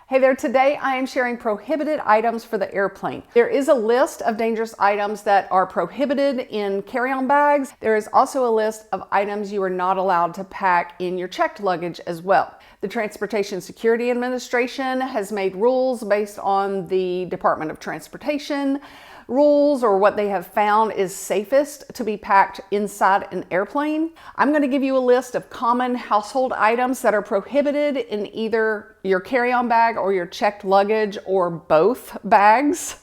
Hey there, today I am sharing prohibited items for the airplane. There is a list of dangerous items that are prohibited in carry-on bags. There is also a list of items you are not allowed to pack in your checked luggage as well. The Transportation Security Administration has made rules based on the Department of Transportation rules, or what they have found is safest to be packed inside an airplane. I'm going to give you a list of common household items that are prohibited in either your carry-on bag or your checked luggage or both bags.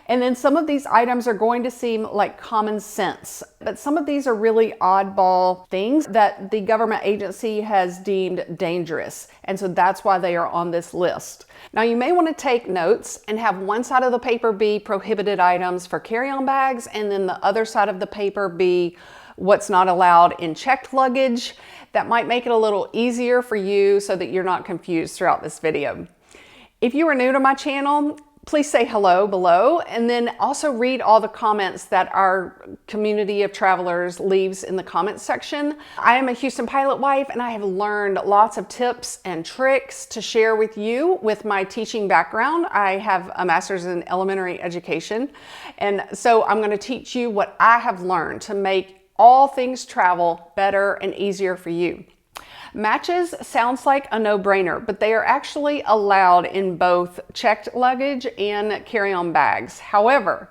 And then some of these items are going to seem like common sense, but some of these are really oddball things that the government agency has deemed dangerous. And so that's why they are on this list. Now you may want to take notes and have one side of the paper be prohibited items for carry-on bags, and then the other side of the paper be what's not allowed in checked luggage. That might make it a little easier for you so that you're not confused throughout this video. If you are new to my channel, please say hello below, and then also read all the comments that our community of travelers leaves in the comments section. I am a Houston pilot wife, and I have learned lots of tips and tricks to share with you with my teaching background. I have a master's in elementary education, and so I'm going to teach you what I have learned to make all things travel better and easier for you. Matches sounds like a no-brainer, but they are actually allowed in both checked luggage and carry-on bags. However,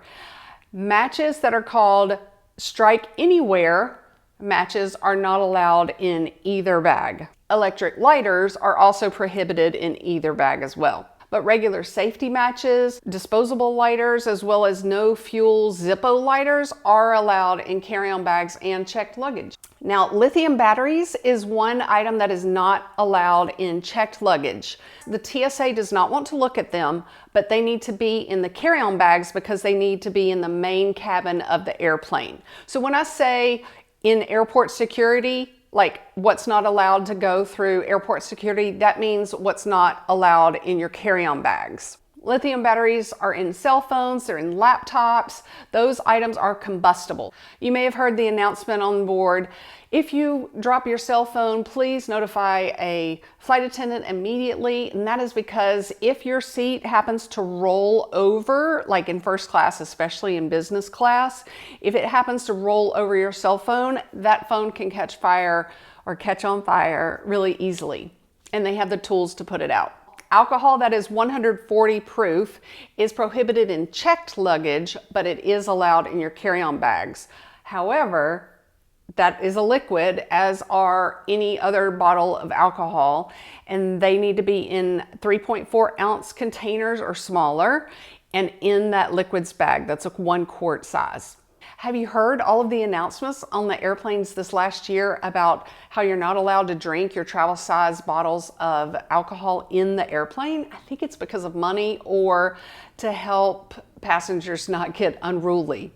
matches that are called strike anywhere matches are not allowed in either bag. Electric lighters are also prohibited in either bag as well. But regular safety matches, disposable lighters, as well as no fuel Zippo lighters are allowed in carry-on bags and checked luggage. Now, lithium batteries is one item that is not allowed in checked luggage. The TSA does not want to look at them, but they need to be in the carry-on bags because they need to be in the main cabin of the airplane. So when I say in airport security, like what's not allowed to go through airport security, that means what's not allowed in your carry-on bags. Lithium batteries are in cell phones, they're in laptops. Those items are combustible. You may have heard the announcement on board. If you drop your cell phone, please notify a flight attendant immediately. And that is because if your seat happens to roll over, like in first class, especially in business class, if it happens to roll over your cell phone, that phone can catch fire or catch on fire really easily. And they have the tools to put it out. Alcohol that is 140 proof is prohibited in checked luggage, but it is allowed in your carry-on bags. However, that is a liquid, as are any other bottle of alcohol, and they need to be in 3.4 ounce containers or smaller, and in that liquids bag, that's a 1 quart size. Have you heard all of the announcements on the airplanes this last year about how you're not allowed to drink your travel size bottles of alcohol in the airplane? I think it's because of money or to help passengers not get unruly.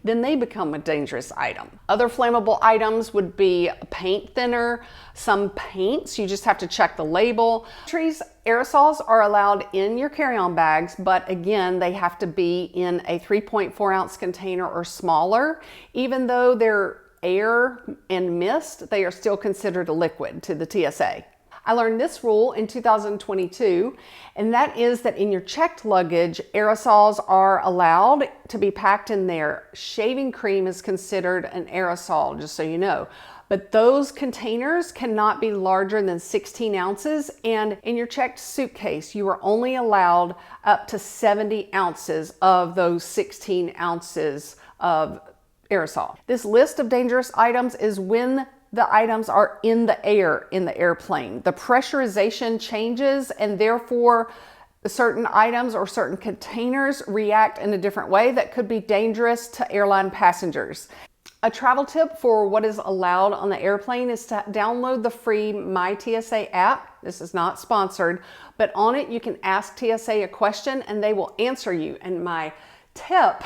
Then they become a dangerous item. Other flammable items would be paint thinner, some paints, you just have to check the label. Aerosols are allowed in your carry-on bags, but again, they have to be in a 3.4 ounce container or smaller. Even though they're air and mist, they are still considered a liquid to the TSA. I learned this rule in 2022, and that is that in your checked luggage, aerosols are allowed to be packed in there. Shaving cream is considered an aerosol, just so you know. But those containers cannot be larger than 16 ounces, and in your checked suitcase, you are only allowed up to 70 ounces of those 16 ounces of aerosol. This list of dangerous items is when the items are in the air in the airplane. The pressurization changes, and therefore certain items or certain containers react in a different way that could be dangerous to airline passengers. A travel tip for what is allowed on the airplane is to download the free My TSA app. This is not sponsored, but on it you can ask TSA a question and they will answer you. And my tip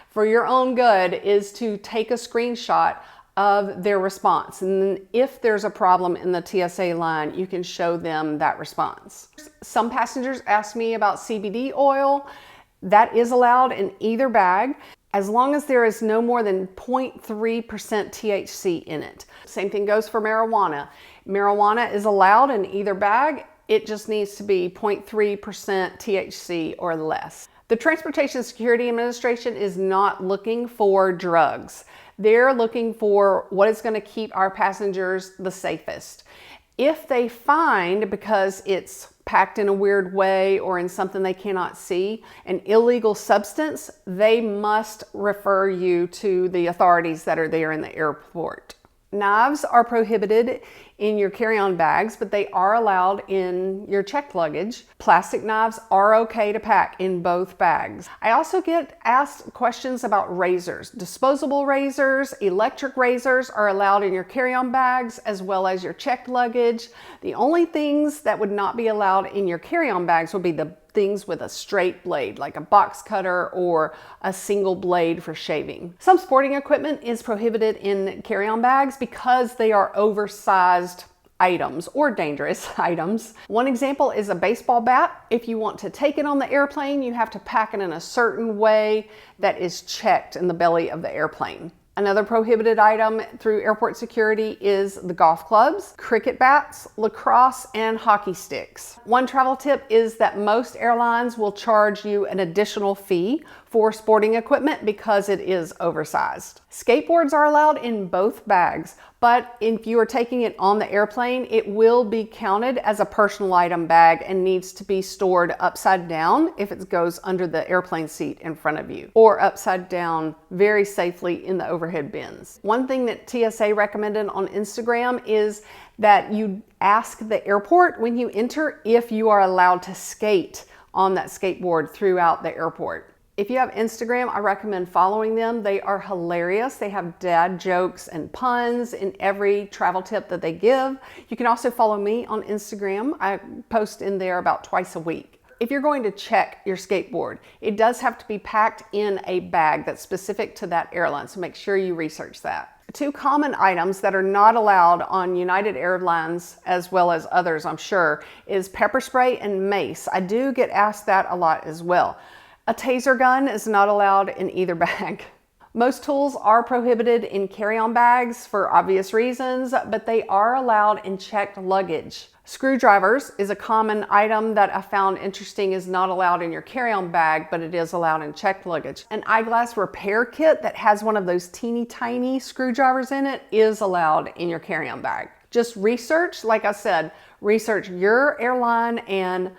for your own good is to take a screenshot of their response. And then if there's a problem in the TSA line, you can show them that response. Some passengers ask me about CBD oil. That is allowed in either bag, as long as there is no more than 0.3% THC in it. Same thing goes for marijuana. Marijuana is allowed in either bag, It just needs to be 0.3% THC or less. The Transportation Security Administration is not looking for drugs. They're looking for what is going to keep our passengers the safest. If they find, because it's packed in a weird way or in something they cannot see, an illegal substance, they must refer you to the authorities that are there in the airport. Knives are prohibited in your carry-on bags, but they are allowed in your checked luggage. Plastic knives are okay to pack in both bags. I also get asked questions about razors. Disposable razors, electric razors are allowed in your carry-on bags as well as your checked luggage. The only things that would not be allowed in your carry-on bags would be the things with a straight blade, like a box cutter or a single blade for shaving. Some sporting equipment is prohibited in carry-on bags because they are oversized items or dangerous items. One example is a baseball bat. If you want to take it on the airplane, you have to pack it in a certain way that is checked in the belly of the airplane. Another prohibited item through airport security is the golf clubs, cricket bats, lacrosse, and hockey sticks. One travel tip is that most airlines will charge you an additional fee for sporting equipment because it is oversized. Skateboards are allowed in both bags, but if you are taking it on the airplane, it will be counted as a personal item bag and needs to be stored upside down if it goes under the airplane seat in front of you, or upside down very safely in the overhead bins. One thing that TSA recommended on Instagram is that you ask the airport when you enter if you are allowed to skate on that skateboard throughout the airport. If you have Instagram, I recommend following them. They are hilarious. They have dad jokes and puns in every travel tip that they give. You can also follow me on Instagram. I post in there about twice a week. If you're going to check your skateboard, it does have to be packed in a bag that's specific to that airline, so make sure you research that. Two common items that are not allowed on United Airlines, as well as others I'm sure, is pepper spray and mace. I do get asked that a lot as well. A taser gun is not allowed in either bag. Most tools are prohibited in carry-on bags for obvious reasons, but they are allowed in checked luggage. Screwdrivers is a common item that I found interesting, is not allowed in your carry-on bag, but it is allowed in checked luggage. An eyeglass repair kit that has one of those teeny tiny screwdrivers in it is allowed in your carry-on bag. Just research, like I said, research your airline and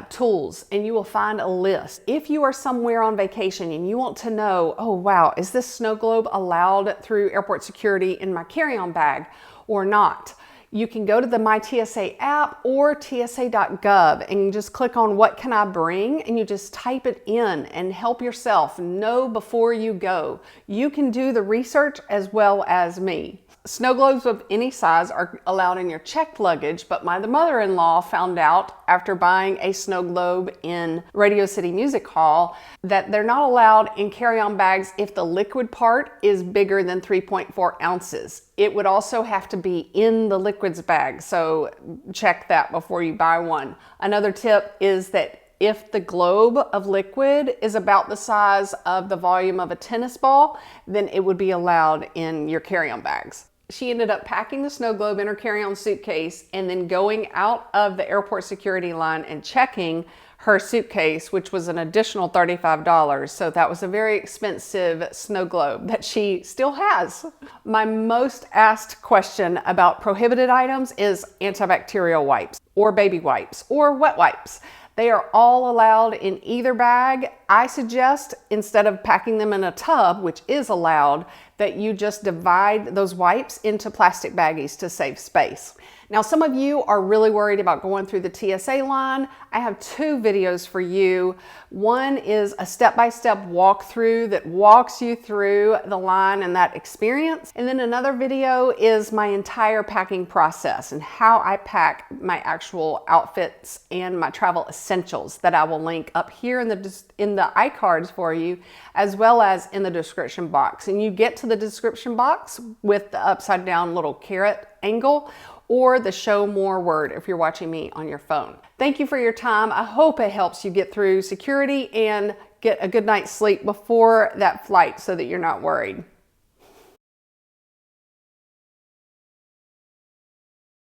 tools, and you will find a list. If you are somewhere on vacation and you want to know, oh wow, is this snow globe allowed through airport security in my carry-on bag or not? You can go to the My TSA app or tsa.gov and just click on what can I bring, and you just type it in and help yourself know before you go. You can do the research as well as me. Snow globes of any size are allowed in your checked luggage, but my mother-in-law found out after buying a snow globe in Radio City Music Hall that they're not allowed in carry-on bags if the liquid part is bigger than 3.4 ounces. It would also have to be in the liquids bag, so check that before you buy one. Another tip is that if the globe of liquid is about the size of the volume of a tennis ball, then it would be allowed in your carry-on bags. She ended up packing the snow globe in her carry-on suitcase and then going out of the airport security line and checking her suitcase, which was an additional $35. So that was a very expensive snow globe that she still has. My most asked question about prohibited items is antibacterial wipes or baby wipes or wet wipes. They are all allowed in either bag. I suggest, instead of packing them in a tub, which is allowed, that you just divide those wipes into plastic baggies to save space. Now, some of you are really worried about going through the TSA line. I have two videos for you. One is a step-by-step walkthrough that walks you through the line and that experience. And then another video is my entire packing process and how I pack my actual outfits and my travel essentials that I will link up here in the iCards for you, as well as in the description box. And you get to the description box with the upside down little carrot angle, or the show more word if you're watching me on your phone. Thank you for your time. I hope it helps you get through security and get a good night's sleep before that flight so that you're not worried.